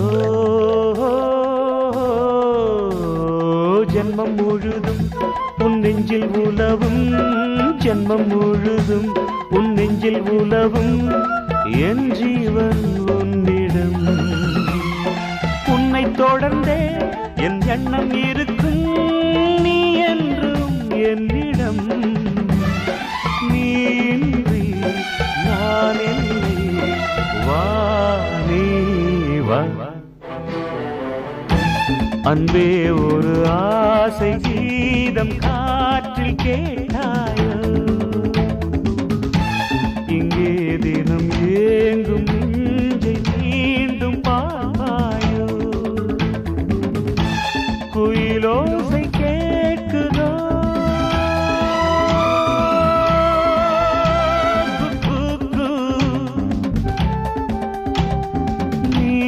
ஓ, ஜென்மம் முழுதும் உன் நெஞ்சில் உலவும், ஜென்மம் முழுதும் உன் நெஞ்சில் உலவும், என் ஜீவன் உன்னிடம். உன்னை தொடர்ந்தே என் எண்ணம் இருக்கும், நீ என்றும் என்னிடம். நீன்றி நான் இல்லை, வா நீ வா. அன்பே ஒரு ஆசை கீதம் காற்றில் கேட்டாய்.